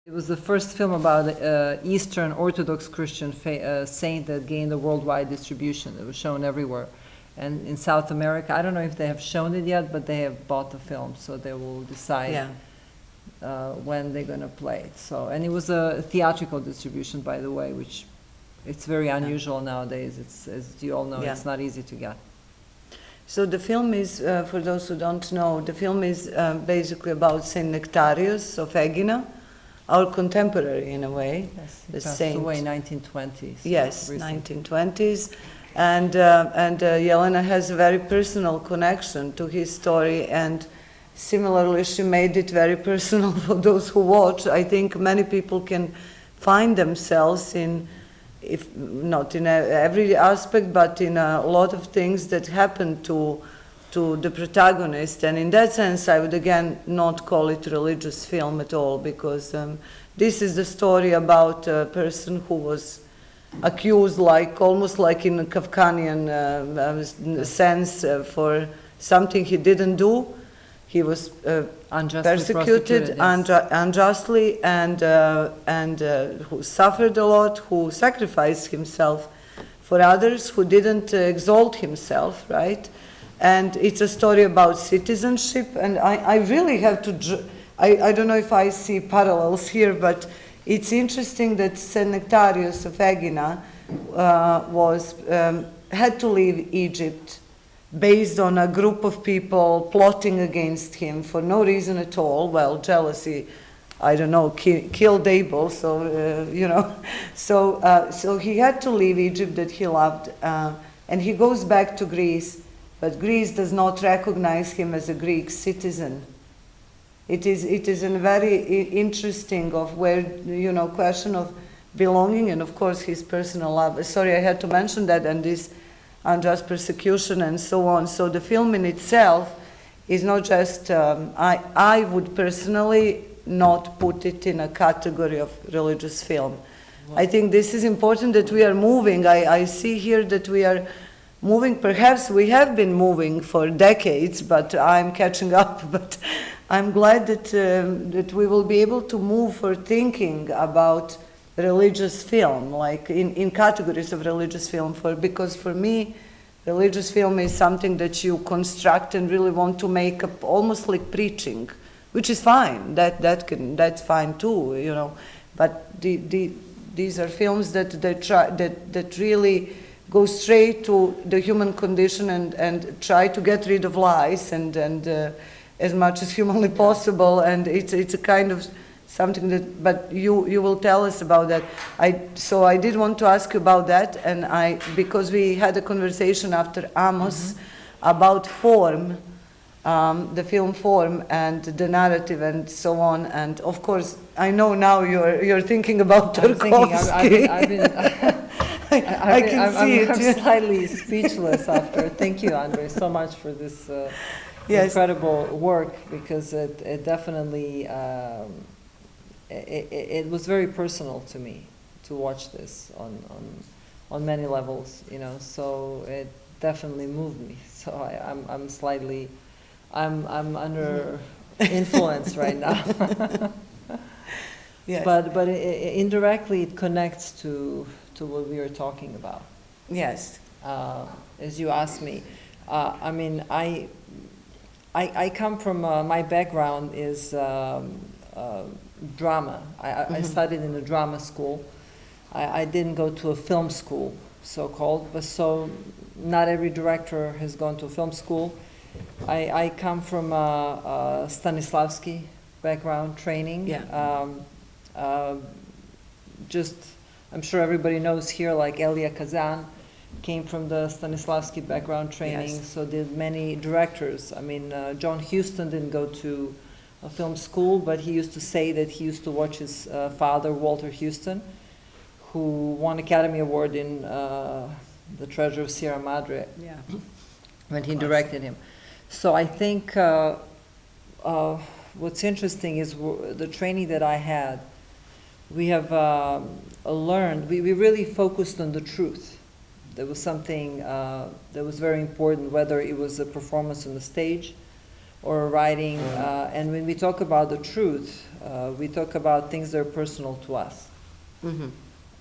It was the first film about Eastern Orthodox Christian saint that gained a worldwide distribution. It was shown everywhere. And in South America, I don't know if they have shown it yet, but they have bought the film, so they will decide when they're going to play it. So, and it was a theatrical distribution, by the way, which it's very unusual nowadays. It's, as you all know, it's not easy to get. So the film is, for those who don't know, the film is basically about Saint Nectarius of Egina, our contemporary in a way. Yes, the passed saint. away in 1920s. Yes, recently. 1920s. And Yelena has a very personal connection to his story, and similarly she made it very personal for those who watch. I think many people can find themselves in, if not in every aspect, but in a lot of things that happen to the protagonist. And in that sense, I would again not call it a religious film at all, because this is the story about a person who was accused, like almost like in a Kafkanian sense, for something he didn't do. He was persecuted unjustly, and who suffered a lot, who sacrificed himself for others, who didn't exalt himself, right? And it's a story about citizenship, and I really have to, I don't know if I see parallels here, but it's interesting that Saint Nectarius of Egina had to leave Egypt based on a group of people plotting against him for no reason at all. Well, jealousy, I don't know, killed Abel, so, you know. So he had to leave Egypt that he loved, and he goes back to Greece, but Greece does not recognize him as a Greek citizen. It is a very interesting of where, you know, question of belonging, and of course his personal love. Sorry, I had to mention that, and this unjust persecution and so on. So the film in itself is not just, I would personally not put it in a category of religious film. I think this is important that we are moving. I see here that we are moving. Perhaps we have been moving for decades, but I'm catching up. But I'm glad that we will be able to move for thinking about religious film, like in categories of religious film, because for me, religious film is something that you construct and really want to make up, almost like preaching, which is fine. That's fine too, you know. But these are films that really go straight to the human condition and try to get rid of lies and as much as humanly possible. And it's a kind of something that, but you will tell us about that. So I did want to ask you about that, and because we had a conversation after Amos about form, the film form and the narrative and so on. And of course, I know now you're thinking about Tarkovsky. I'm slightly speechless after. Thank you, Andrey, so much for this incredible work, because it definitely it was very personal to me to watch this on many levels, you know. So it definitely moved me. So I'm under influence right now. Yes. But indirectly it connects to what we were talking about. Yes. As you asked me, I mean, I come from, my background is drama. I studied in a drama school. I didn't go to a film school, so-called, but so not every director has gone to a film school. I come from a Stanislavski background training. Yeah. I'm sure everybody knows here, like Elia Kazan came from the Stanislavski background training, Yes. so did many directors. I mean, John Huston didn't go to a film school, but he used to say that he used to watch his father, Walter Huston, who won Academy Award in The Treasure of Sierra Madre, when he directed him. So I think what's interesting is the training that I had, we have learned, we really focused on the truth. There was something that was very important, whether it was a performance on the stage or writing. And when we talk about the truth, we talk about things that are personal to us.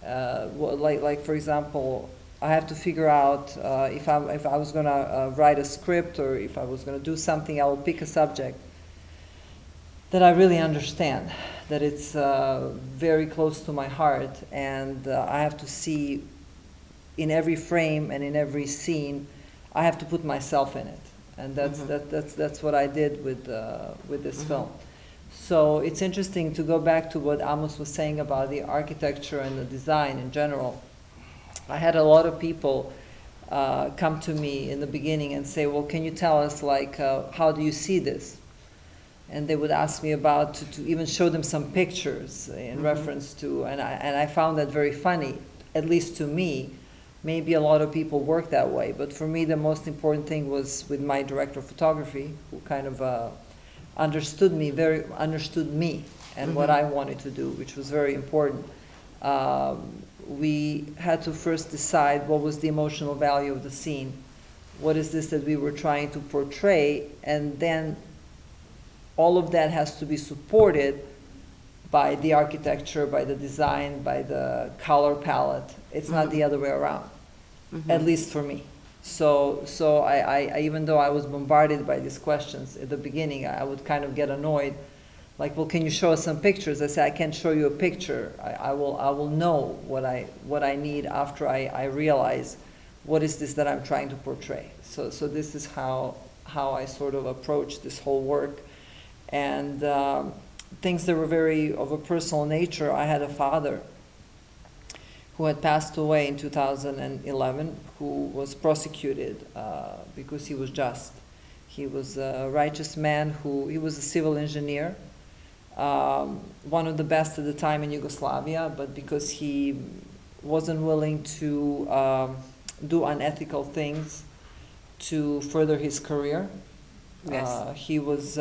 Like for example, I have to figure out if I was going to write a script, or if I was going to do something, I will pick a subject that I really understand, that it's very close to my heart, and I have to see in every frame and in every scene, I have to put myself in it, and that's what I did with this film. So it's interesting to go back to what Amos was saying about the architecture and the design in general. I had a lot of people come to me in the beginning and say, well, can you tell us, like, how do you see this? And they would ask me about, to even show them some pictures in reference to, and I found that very funny, at least to me. Maybe a lot of people work that way, but for me the most important thing was with my director of photography, who kind of understood me and what I wanted to do, which was very important. We had to first decide what was the emotional value of the scene. What is this that we were trying to portray? And then all of that has to be supported by the architecture, by the design, by the color palette. It's not the other way around, at least for me. So I even though I was bombarded by these questions at the beginning, I would kind of get annoyed. Like, well, can you show us some pictures? I say, I can't show you a picture. I will know what I need after I realize what is this that I'm trying to portray. So this is how I sort of approach this whole work. And things that were very of a personal nature. I had a father who had passed away in 2011, who was prosecuted because he was just. He was a righteous man he was a civil engineer, one of the best at the time in Yugoslavia, but because he wasn't willing to do unethical things to further his career. Yes. He was, it's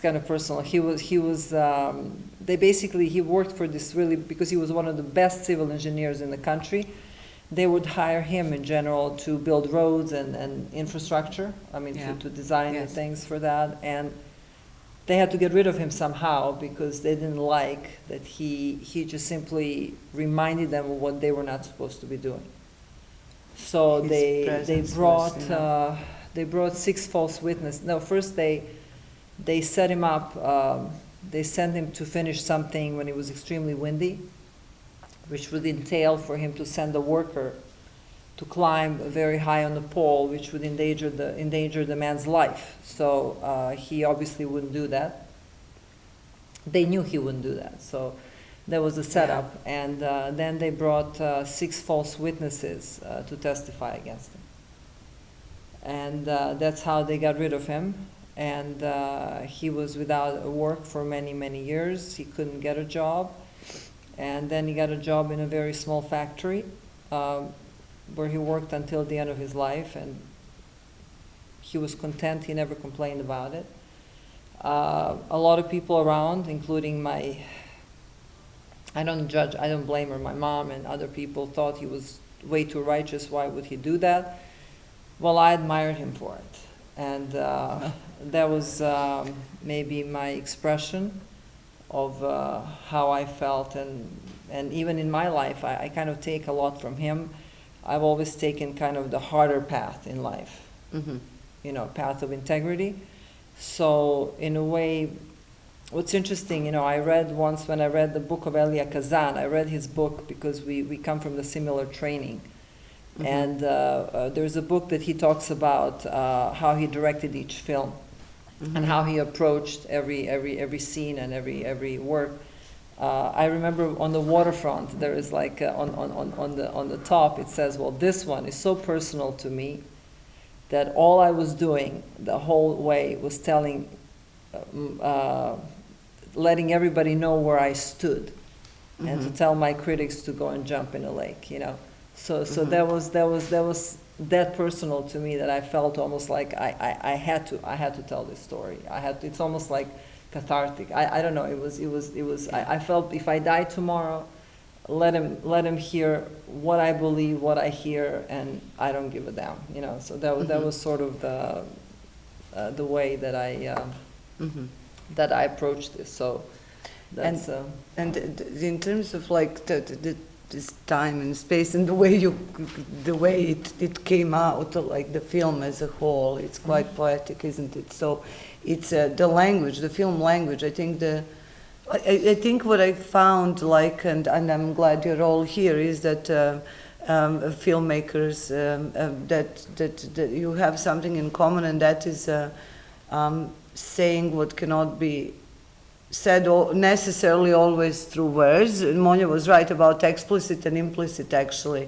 kind of personal. He worked for this really, because he was one of the best civil engineers in the country. They would hire him in general to build roads and infrastructure, to design things for that. And they had to get rid of him somehow because they didn't like that he just simply reminded them of what they were not supposed to be doing. So they brought 6 false witnesses. No, first they set him up. They sent him to finish something when it was extremely windy, which would entail for him to send a worker to climb very high on the pole, which would endanger the man's life. So he obviously wouldn't do that. They knew he wouldn't do that. So there was a setup, and then they brought 6 false witnesses to testify against him. And that's how they got rid of him. And he was without work for many, many years. He couldn't get a job. And then he got a job in a very small factory where he worked until the end of his life. And he was content. He never complained about it. A lot of people around, including I don't blame her, my mom and other people thought he was way too righteous. Why would he do that? Well, I admired him for it. And that was maybe my expression of how I felt. And even in my life, I kind of take a lot from him. I've always taken kind of the harder path in life, path of integrity. So in a way, what's interesting, I read once when I read the book of Elia Kazan, I read his book because we come from the similar training. And there's a book that he talks about how he directed each film and how he approached every scene and every work. I remember on the waterfront, there is like on the top it says, well, this one is so personal to me that all I was doing the whole way was letting everybody know where I stood, and to tell my critics to go and jump in a lake, So that was that personal to me that I felt almost like I had to tell this story. It's almost like cathartic. I don't know. It was. I felt if I died tomorrow, let him hear what I believe, what I hear, and I don't give a damn, you know. So that was sort of the way that I approached this. So that's and in terms of like this time and space and the way it came out, like the film as a whole, it's quite poetic, isn't it? So it's the language, the film language. I think what I found, like, and I'm glad you're all here, is that filmmakers, that you have something in common, and that is saying what cannot be said necessarily always through words. Monja was right about explicit and implicit actually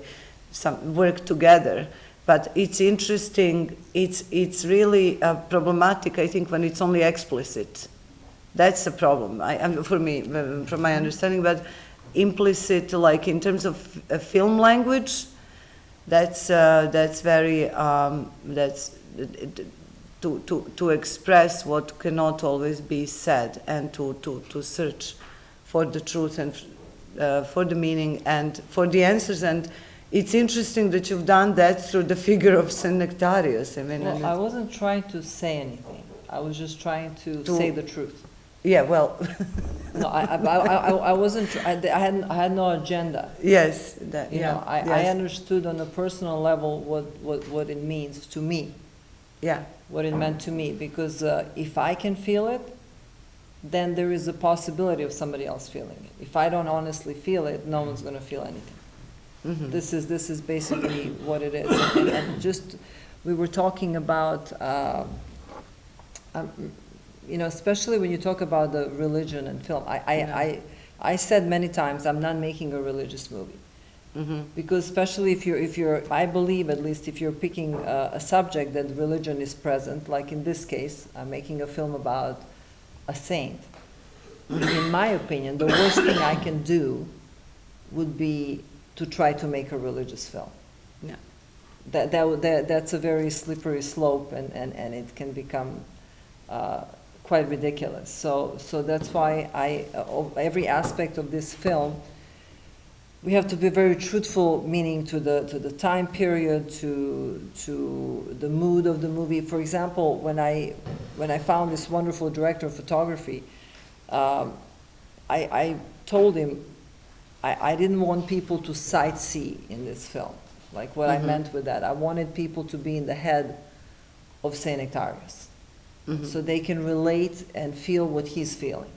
work together. But it's interesting, it's really problematic, I think, when it's only explicit. That's a problem, for me, from my understanding. But implicit, like in terms of film language, that's very, to express what cannot always be said, and to search for the truth and for the meaning and for the answers. And it's interesting that you've done that through the figure of Saint Nectarius. I mean, well, I wasn't trying to say anything. I was just trying to say the truth. Yeah, well. No, I wasn't. I had no agenda. Yes, you know, I understood on a personal level what it means to me. Yeah. What it meant to me, because if I can feel it, then there is a possibility of somebody else feeling it. If I don't honestly feel it, no one's going to feel anything. Mm-hmm. This is basically what it is. And just, we were talking about, you know, especially when you talk about the religion and film. I said many times, I'm not making a religious movie. Mm-hmm. Because especially if you're, I believe at least, if you're picking a subject that religion is present, like in this case, I'm making a film about a saint. In my opinion, the worst thing I can do would be to try to make a religious film. Yeah. That's a very slippery slope, and it can become quite ridiculous. So that's why every aspect of this film, we have to be very truthful, meaning to the time period, to the mood of the movie. For example, when I found this wonderful director of photography, I told him I didn't want people to sightsee in this film. Like what mm-hmm. I meant with that, I wanted people to be in the head of Saint Nectarius, mm-hmm. so they can relate and feel what he's feeling.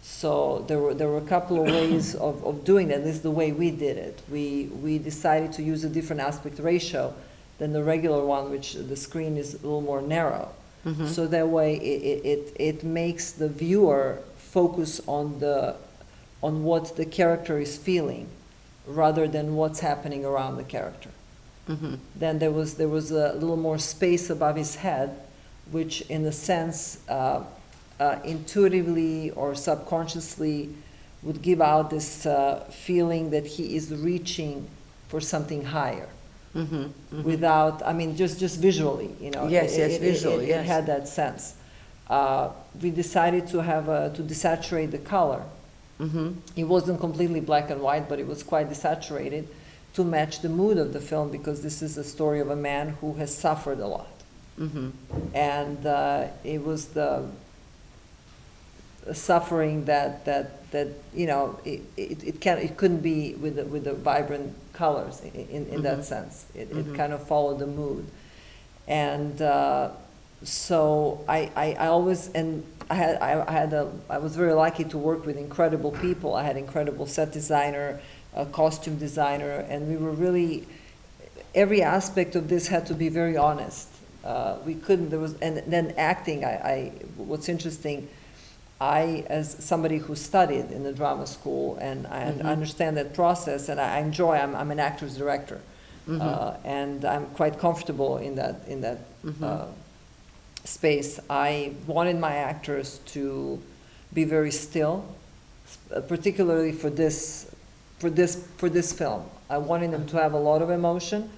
So there were a couple of ways of doing that. This is the way we did it. We decided to use a different aspect ratio than the regular one, which the screen is a little more narrow. Mm-hmm. So that way it makes the viewer focus on what the character is feeling, rather than what's happening around the character. Mm-hmm. Then there was a little more space above his head, which in a sense intuitively or subconsciously would give out this feeling that he is reaching for something higher. Mm-hmm, mm-hmm. Without, I mean, just visually, you know. Yes, visually, yes. It had that sense. We decided to desaturate the color. Mm-hmm. It wasn't completely black and white, but it was quite desaturated to match the mood of the film, because this is a story of a man who has suffered a lot. Mm-hmm. And it was the suffering that you know, it couldn't be with the vibrant colors in mm-hmm. that sense. It kind of followed the mood. And so I always, and I was very lucky to work with incredible people. I had incredible set designer, a costume designer, and we were really, every aspect of this had to be very honest. We couldn't, and then acting, what's interesting, as somebody who studied in the drama school, and I mm-hmm. understand that process, and I enjoy, I'm an actor's director, mm-hmm. And I'm quite comfortable in that mm-hmm. Space. I wanted my actors to be very still, particularly for this film. I wanted them to have a lot of emotion,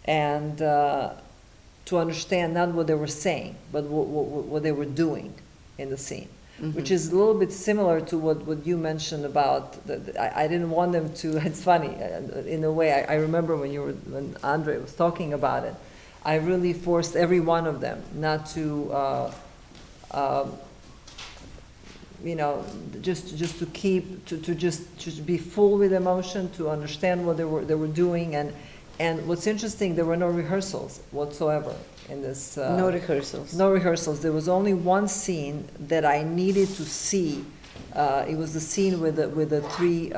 and to understand not what they were saying, but what they were doing in the scene. which is a little bit similar to what you mentioned about, I didn't want them to, it's funny, in a way, I remember when Andrey was talking about it, I really forced every one of them not to, you know, just to keep, to just be full with emotion, to understand what they were doing, and what's interesting, there were no rehearsals whatsoever in this. No rehearsals. No rehearsals. There was only one scene that I needed to see. It was the scene with the three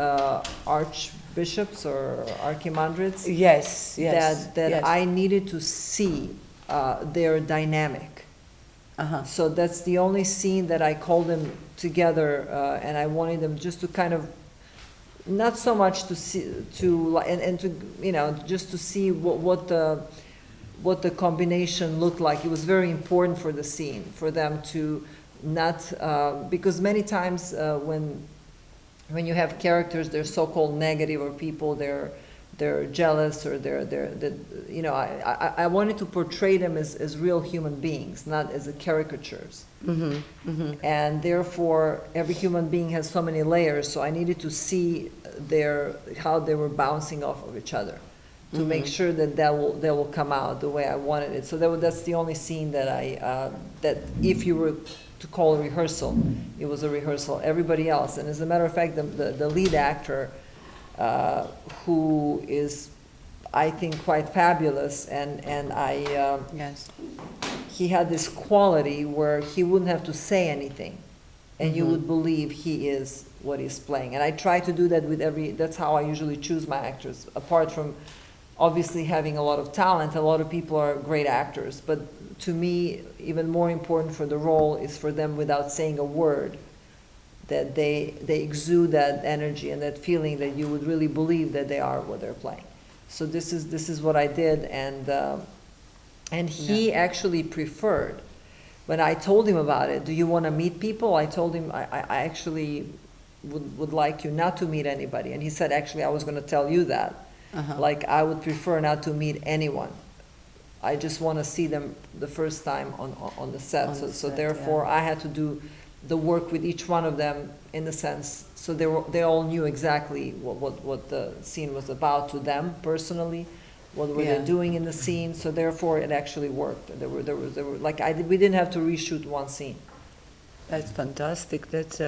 archbishops or archimandrites. Yes, yes. That yes. I needed to see their dynamic. Uh-huh. So that's the only scene that I called them together, and I wanted them just to kind of, not so much to see, and to, you know, just to see what the combination looked like. It was very important for the scene, for them to not, because many times when you have characters, they're so-called negative, or people, they're jealous, or they're you know, I wanted to portray them as real human beings, not as caricatures. Mm-hmm, mm-hmm. And therefore, every human being has so many layers, so I needed to see how they were bouncing off of each other, to Mm-hmm. make sure that they will come out the way I wanted it. So that's the only scene that that if you were to call a rehearsal, it was a rehearsal. Everybody else, and as a matter of fact, the lead actor, who is, I think, quite fabulous, and Yes. he had this quality where he wouldn't have to say anything, and you Mhm. would believe he is what he's playing. And I try to do that with that's how I usually choose my actors. Apart from obviously having a lot of talent, a lot of people are great actors, but to me, even more important for the role is for them, without saying a word, that they exude that energy and that feeling that you would really believe that they are what they're playing. So this is what I did, and he actually preferred, when I told him about it, do you want to meet people? I told him I actually would like you not to meet anybody. And he said, actually, I was going to tell you that. Uh-huh. Like, I would prefer not to meet anyone. I just want to see them the first time on the set. On the So set, therefore, yeah. I had to do the work with each one of them, in the sense, so they all knew exactly what the scene was about to them personally, what were Yeah. they doing in the scene. So therefore, it actually worked. There were like, we didn't have to reshoot one scene. That's fantastic. That's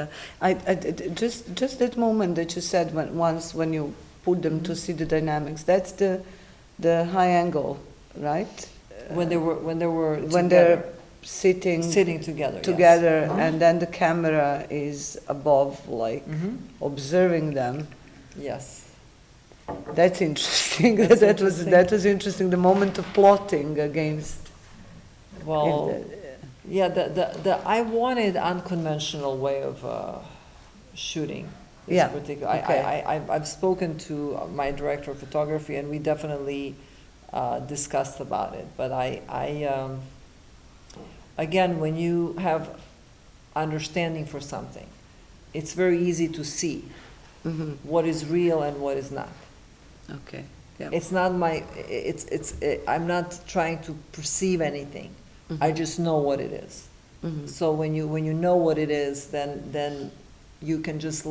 just that moment that you said when you put them to see the dynamics. That's the high angle, right? When they were When together. they're sitting together. together, Yes. and then the camera is above, like observing them. Yes. That's interesting. That's that interesting. was interesting. The moment of plotting against. Well, yeah, I wanted unconventional way of shooting. This Yeah, particular. okay. I've spoken to my director of photography, and we definitely discussed about it. But again, when you have understanding for something, it's very easy to see Mm-hmm. what is real and what is not. Okay. Yeah. It's not I'm not trying to perceive anything. I just know what it is. Mm-hmm. So when you know what it is, then you can just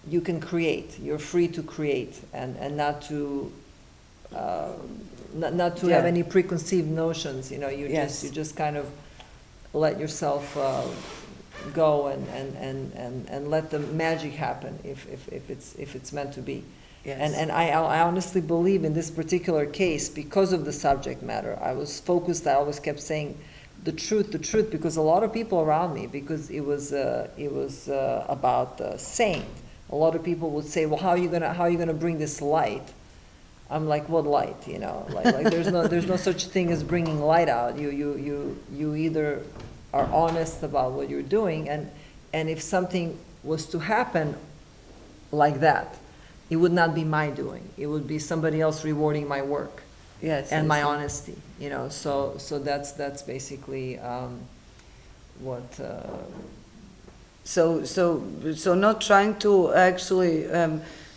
you can create. You're free to create, and not to not to have Yeah. any preconceived notions. You know, Yes. you just kind of let yourself go and let the magic happen if it's meant to be. Yes. And I honestly believe in this particular case, because of the subject matter, I was focused. I always kept saying the truth, because a lot of people around me, because it was about the saint. A lot of people would say, well, how are you gonna bring this light? I'm like, what light? You know, like there's no such thing as bringing light out. You either are honest about what you're doing, and if something was to happen like that, it would not be my doing. It would be somebody else rewarding my work. Yes. And I my see. honesty, you know, so that's basically what. So not trying to actually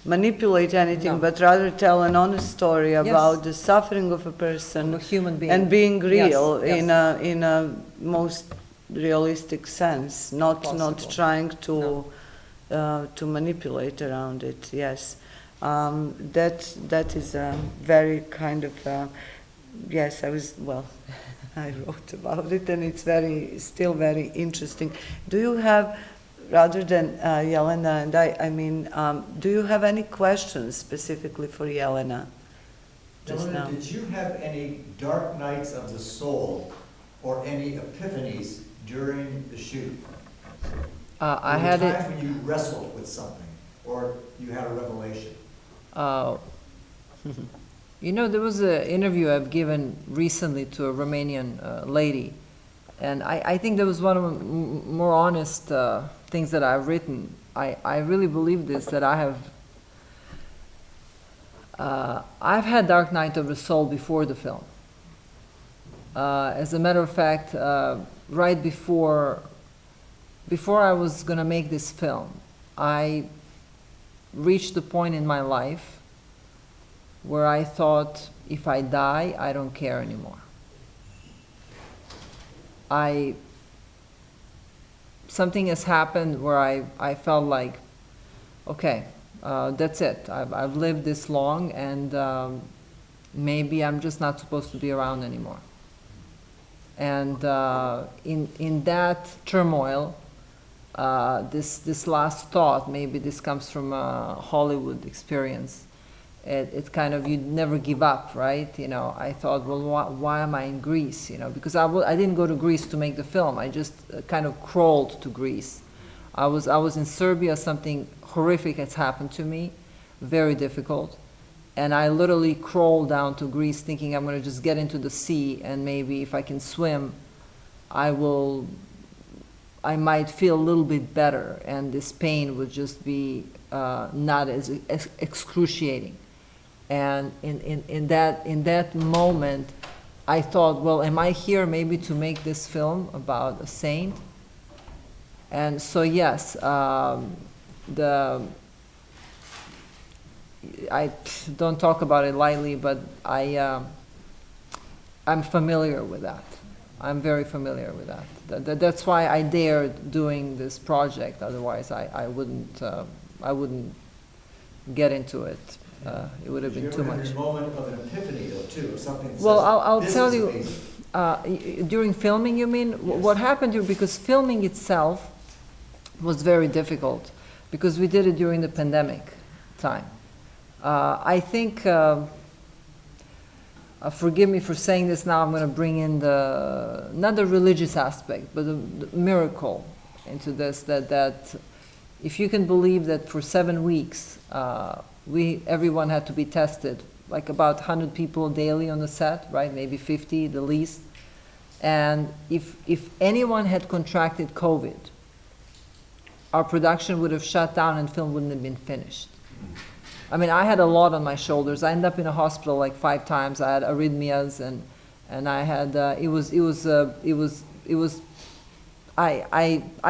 manipulate anything, No. but rather tell an honest story about Yes. the suffering of a person I'm a human being. and being real Yes, in a most realistic sense, not Possible. trying to No. to manipulate around it. Yes, that is a very kind of yes. I was well. I wrote about it, and it's still very interesting. Do you have, rather than Yelena and I mean, do you have any questions specifically for Yelena? Just Yelena, now. did you have any dark nights of the soul or any epiphanies during the shoot? I Were had there it. times when you wrestled with something or you had a revelation? You know, there was an interview I've given recently to a Romanian lady, and I think that was one of the more honest things that I've written. I really believe this, that I've had Dark Night of the Soul before the film. As a matter of fact, right before I was going to make this film, I reached a point in my life where I thought, if I die, I don't care anymore. Something has happened where I felt like, okay, that's it. I've lived this long, and maybe I'm just not supposed to be around anymore. And in that turmoil, this last thought, maybe this comes from a Hollywood experience. It kind of, you never give up, right? You know, I thought, well, why am I in Greece? You know, because I didn't go to Greece to make the film. I just kind of crawled to Greece. I was in Serbia. Something horrific has happened to me, very difficult, and I literally crawled down to Greece, thinking I'm going to just get into the sea, and maybe if I can swim, I might feel a little bit better, and this pain would just be not as excruciating. And in that moment, I thought, well, am I here maybe to make this film about a saint? And so yes, I don't talk about it lightly, but I'm familiar with that. I'm very familiar with that. That's why I dared doing this project. Otherwise, I wouldn't get into it. It would have been too much. Did you ever have your moment of an epiphany, though, too, of something that Well, says, I'll this tell is you. amazing? During filming, you mean? Yes. What happened here? Because filming itself was very difficult, because we did it during the pandemic time. I think. Forgive me for saying this now, I'm going to bring in not the religious aspect, but the miracle into this, that if you can believe that for 7 weeks, everyone had to be tested, like about 100 people daily on the set, right? Maybe 50, the least. And if anyone had contracted COVID, our production would have shut down and film wouldn't have been finished. I mean, I had a lot on my shoulders. I ended up in a hospital like 5 times. I had arrhythmias, and I had I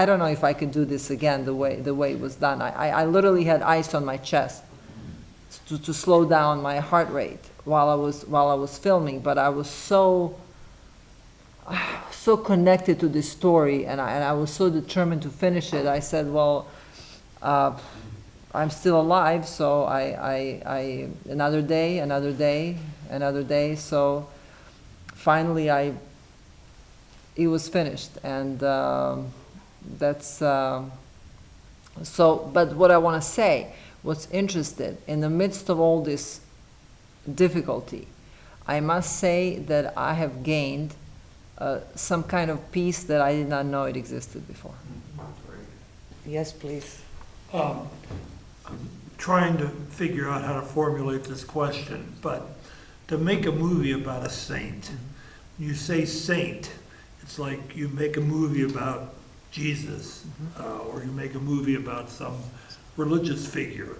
don't know if I could do this again the way it was done. I literally had ice on my chest to slow down my heart rate while I was filming. But I was so connected to this story, and I was so determined to finish it. I said, well. I'm still alive, so I another day. So finally, it was finished, and that's so. But what I want to say, what's interesting in the midst of all this difficulty, I must say that I have gained some kind of peace that I did not know it existed before. Yes, please. I'm trying to figure out how to formulate this question, but to make a movie about a saint, when you say saint, it's like you make a movie about Jesus, or you make a movie about some religious figure,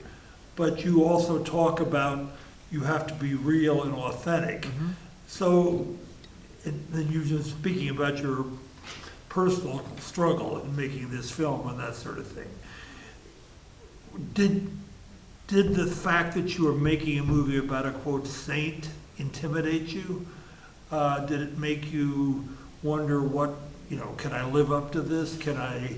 but you also talk about you have to be real and authentic. So, and then you've been speaking about your personal struggle in making this film and that sort of thing. Did the fact that you were making a movie about a, quote, saint intimidate you? Did it make you wonder what you know, can I live up to this? Can I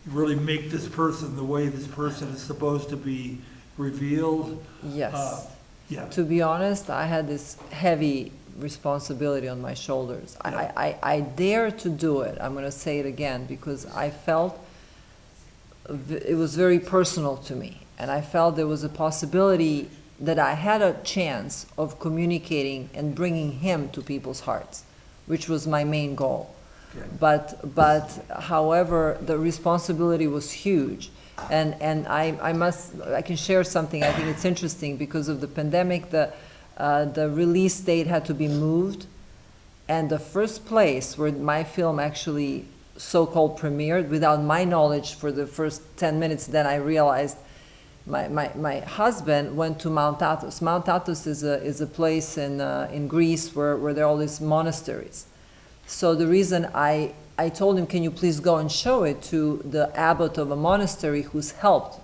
really make this person the way this person is supposed to be revealed? Yes. Yeah. To be honest, I had this heavy responsibility on my shoulders. I dared to do it. I'm going to say it again because I felt it was very personal to me. And I felt there was a possibility that I had a chance of communicating and bringing him to people's hearts, which was my main goal. Okay. But however, the responsibility was huge. And I can share something. I think it's interesting because of the pandemic, the release date had to be moved. And the first place where my film actually so-called premiered, without my knowledge for the first 10 minutes, then I realized my husband went to Mount Athos. Mount Athos is a place in Greece where there are all these monasteries. So the reason I told him, can you please go and show it to the abbot of a monastery who's helped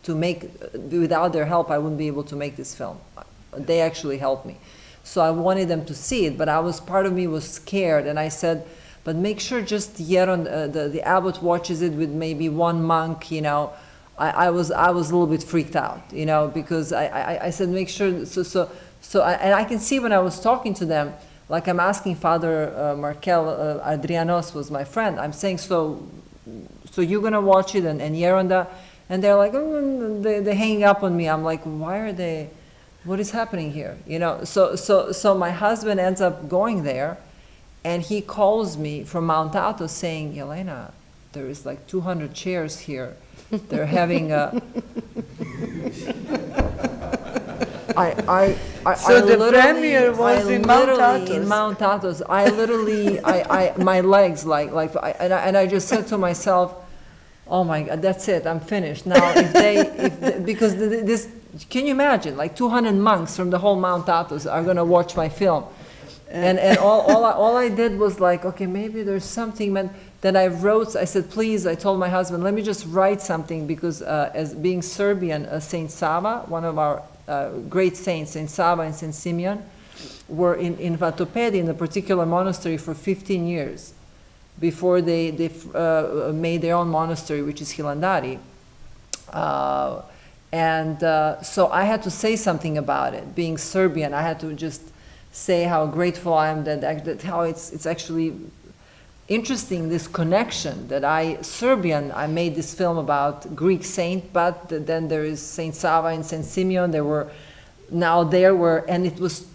to make, without their help I wouldn't be able to make this film. They actually helped me. So I wanted them to see it, but part of me was scared, and I said, but make sure just the abbot watches it with maybe one monk, you know. I was a little bit freaked out, you know, because I said make sure, and I can see when I was talking to them, like I'm asking Father Markel, Adrianos was my friend, I'm saying, so you're gonna watch it, and Yeronda, and they're like, they're hanging up on me. I'm like, why are they, what is happening here? You know, so my husband ends up going there, and he calls me from Mount Athos saying, Yelena, there is like 200 chairs here. They're having a. So the premiere was in Mount Athos. In Mount Athos, my legs and I just said to myself, oh my God, that's it, I'm finished now. Because this, can you imagine, like 200 monks from the whole Mount Athos are going to watch my film, and all I did was like, okay, maybe there's something. Then I wrote, I said, please, I told my husband, let me just write something, because as being Serbian, Saint Sava, one of our great saints, Saint Sava and Saint Simeon, were in Vatopedi, in a particular monastery, for 15 years before they made their own monastery, which is Hilandari. So I had to say something about it. Being Serbian, I had to just say how grateful I am that how it's actually interesting, this connection that I made this film about Greek saint, but then there is Saint Sava and Saint Simeon. There were, and it was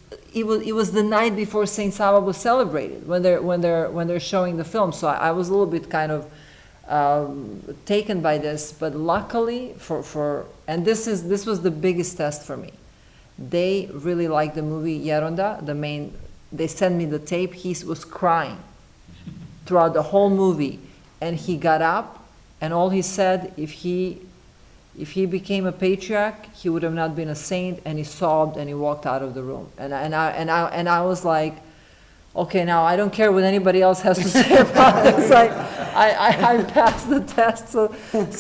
the night before Saint Sava was celebrated when they're showing the film. So I was a little bit kind of taken by this, but luckily and this was the biggest test for me. They really liked the movie. Yeronda, they sent me the tape. He was crying throughout the whole movie, and he got up, and all he said, if he became a patriarch, he would have not been a saint, and he sobbed and he walked out of the room. And I was like, okay, now I don't care what anybody else has to say about this. I passed the test. So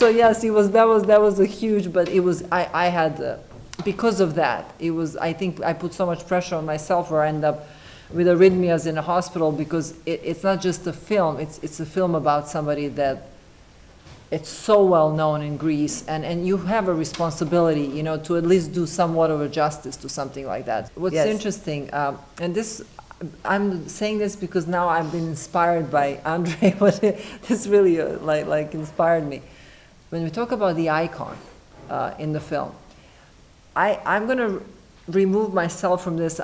yes, that was a huge, but it was, I had, because of that, I think I put so much pressure on myself where I ended up with arrhythmias in a hospital, because it's not just a film, it's a film about somebody that it's so well known in Greece, and you have a responsibility, you know, to at least do somewhat of a justice to something like that. What's interesting, and this, I'm saying this because now I've been inspired by Andrey, but this really like inspired me. When we talk about the icon in the film, I'm going to remove myself from this.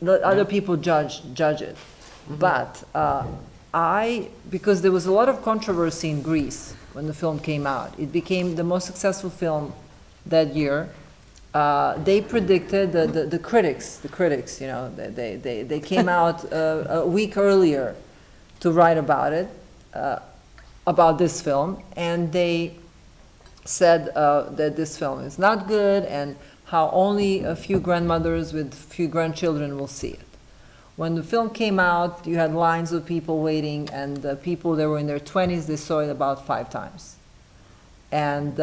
Let other people judge it. Mm-hmm. But because there was a lot of controversy in Greece when the film came out. It became the most successful film that year. They predicted, the critics, you know, they came out a week earlier to write about it, about this film, and they said that this film is not good, and how only a few grandmothers with few grandchildren will see it. When the film came out, you had lines of people waiting, and the people that were in their 20s, they saw it about 5 times. And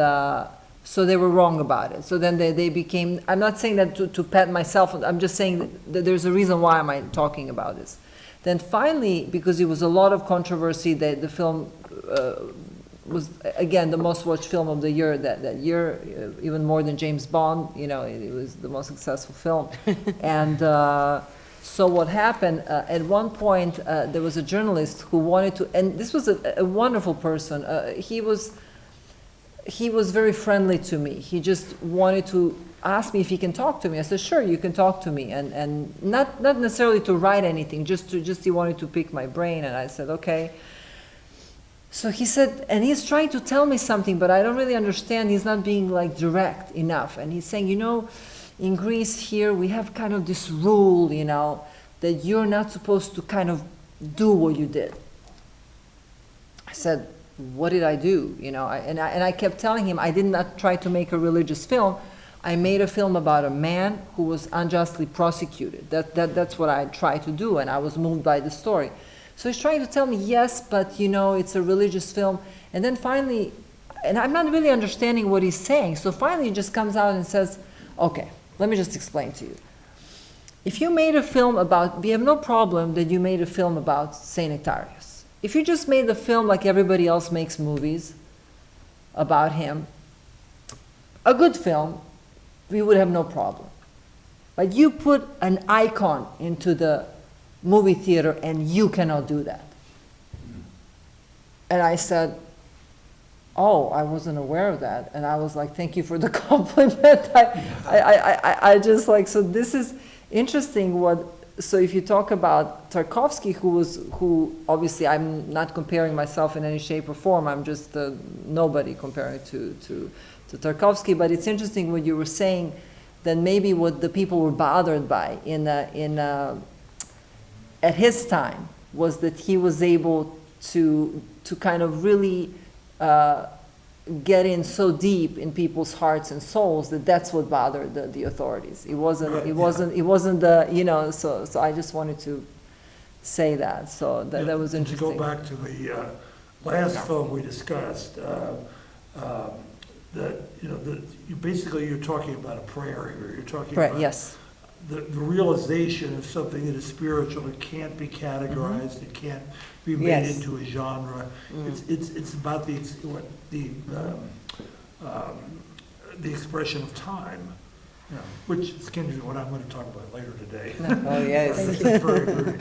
so they were wrong about it. So then they became, I'm not saying that to pat myself, I'm just saying that there's a reason why am I talking about this. Then finally, because it was a lot of controversy, that the film was, again, the most watched film of the year that year, even more than James Bond. You know, it was the most successful film. And so what happened, at one point, there was a journalist who wanted to, and this was a wonderful person. He was very friendly to me. He just wanted to ask me if he can talk to me. I said, sure, you can talk to me. And not necessarily to write anything, just he wanted to pick my brain. And I said, okay. So he said, and he's trying to tell me something, but I don't really understand. He's not being like direct enough. And he's saying, you know, in Greece here, we have kind of this rule, you know, that you're not supposed to kind of do what you did. I said, what did I do? You know, and I kept telling him I did not try to make a religious film. I made a film about a man who was unjustly prosecuted. That's what I tried to do, and I was moved by the story. So he's trying to tell me, yes, but you know, it's a religious film. And then finally, and I'm not really understanding what he's saying, so finally he just comes out and says, okay, let me just explain to you. If you made a film about, we have no problem that you made a film about Saint Nectarius. If you just made the film like everybody else makes movies about him, a good film, we would have no problem. But you put an icon into the movie theater and you cannot do that. And I said, oh, I wasn't aware of that. And I was like, thank you for the compliment. I just like, so this is interesting so if you talk about Tarkovsky, who obviously I'm not comparing myself in any shape or form, I'm just nobody comparing to Tarkovsky, but it's interesting what you were saying, that maybe what the people were bothered by at his time was that he was able to kind of really get in so deep in people's hearts and souls that's what bothered the authorities. It wasn't the, you know, so I just wanted to say that. So that was interesting. To go back to the last film we discussed, that, you know, you're talking about a prayer here. You're talking Right, about yes. the realization of something that is spiritual. It can't be categorized. It can't be made Yes. into a genre. It's about the expression of time, you know, which is kind of what I'm going to talk about later today. Oh, yes. Very, very